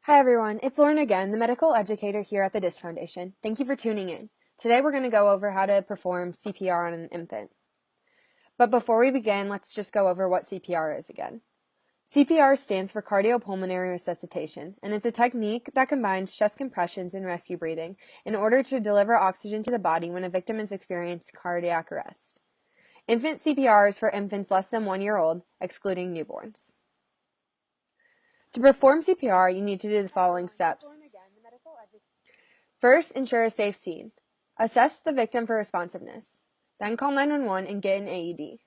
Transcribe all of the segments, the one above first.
Hi everyone, it's Lauren again, the medical educator here at the DIS Foundation. Thank you for tuning in. Today we're going to go over how to perform CPR on an infant. But before we begin, let's just go over what CPR is again. CPR stands for cardiopulmonary resuscitation, and it's a technique that combines chest compressions and rescue breathing in order to deliver oxygen to the body when a victim is experiencing cardiac arrest. Infant CPR is for infants less than 1 year old, excluding newborns. To perform CPR, you need to do the following steps. First, ensure a safe scene. Assess the victim for responsiveness. Then call 911 and get an AED.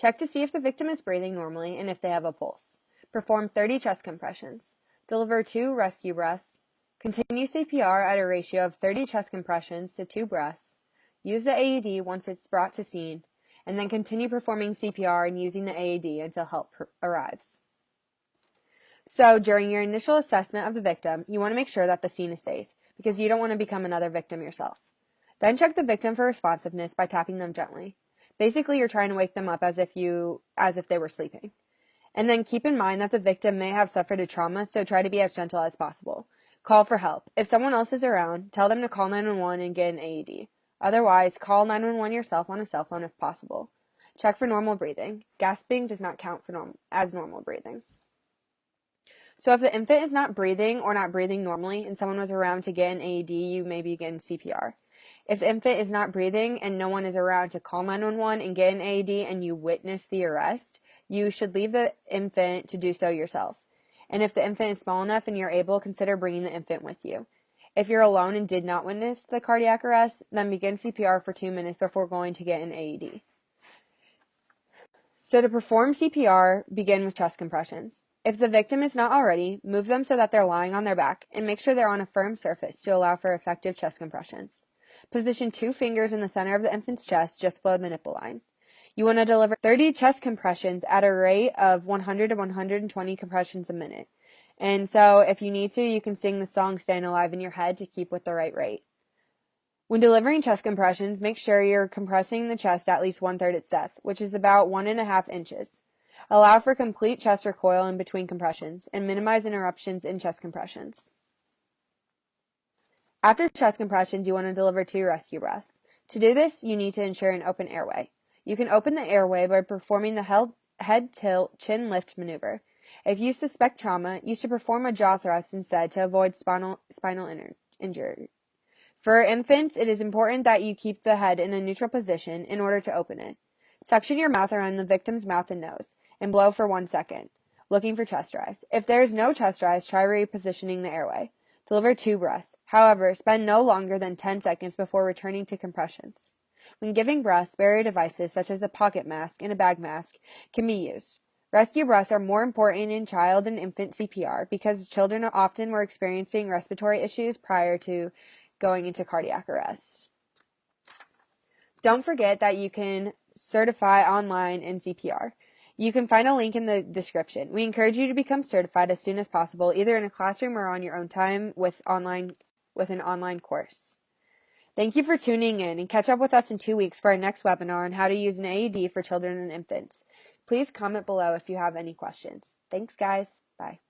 Check to see if the victim is breathing normally and if they have a pulse. Perform 30 chest compressions. Deliver 2 rescue breaths. Continue CPR at a ratio of 30 chest compressions to 2 breaths. Use the AED once it's brought to scene, and then continue performing CPR and using the AED until help arrives. So, during your initial assessment of the victim, you want to make sure that the scene is safe, because you don't want to become another victim yourself. Then check the victim for responsiveness by tapping them gently. Basically, you're trying to wake them up as if they were sleeping. And then keep in mind that the victim may have suffered a trauma, so try to be as gentle as possible. Call for help. If someone else is around, tell them to call 911 and get an AED. Otherwise, call 911 yourself on a cell phone if possible. Check for normal breathing. Gasping does not count as normal breathing. So if the infant is not breathing or not breathing normally and someone was around to get an AED, you may begin CPR. If the infant is not breathing and no one is around to call 911 and get an AED and you witness the arrest, you should leave the infant to do so yourself. And if the infant is small enough and you're able, consider bringing the infant with you. If you're alone and did not witness the cardiac arrest, then begin CPR for 2 minutes before going to get an AED. So to perform CPR, begin with chest compressions. If the victim is not already, move them so that they're lying on their back and make sure they're on a firm surface to allow for effective chest compressions. Position 2 fingers in the center of the infant's chest just below the nipple line. You want to deliver 30 chest compressions at a rate of 100 to 120 compressions a minute. And so if you need to, you can sing the song Staying Alive in your head to keep with the right rate. When delivering chest compressions, make sure you're compressing the chest at least 1/3 its depth, which is about 1.5 inches. Allow for complete chest recoil in between compressions, and minimize interruptions in chest compressions. After chest compressions, you want to deliver 2 rescue breaths. To do this, you need to ensure an open airway. You can open the airway by performing the head tilt chin lift maneuver. If you suspect trauma, you should perform a jaw thrust instead to avoid spinal injury. For infants, it is important that you keep the head in a neutral position in order to open it. Suction your mouth around the victim's mouth and nose, and blow for 1 second, looking for chest rise. If there is no chest rise, try repositioning the airway. Deliver 2 breaths. However, spend no longer than 10 seconds before returning to compressions. When giving breaths, barrier devices such as a pocket mask and a bag mask can be used. Rescue breaths are more important in child and infant CPR because children often were experiencing respiratory issues prior to going into cardiac arrest. Don't forget that you can certify online in CPR. You can find a link in the description. We encourage you to become certified as soon as possible, either in a classroom or on your own time with an online course. Thank you for tuning in, and catch up with us in 2 weeks for our next webinar on how to use an AED for children and infants. Please comment below if you have any questions. Thanks, guys. Bye.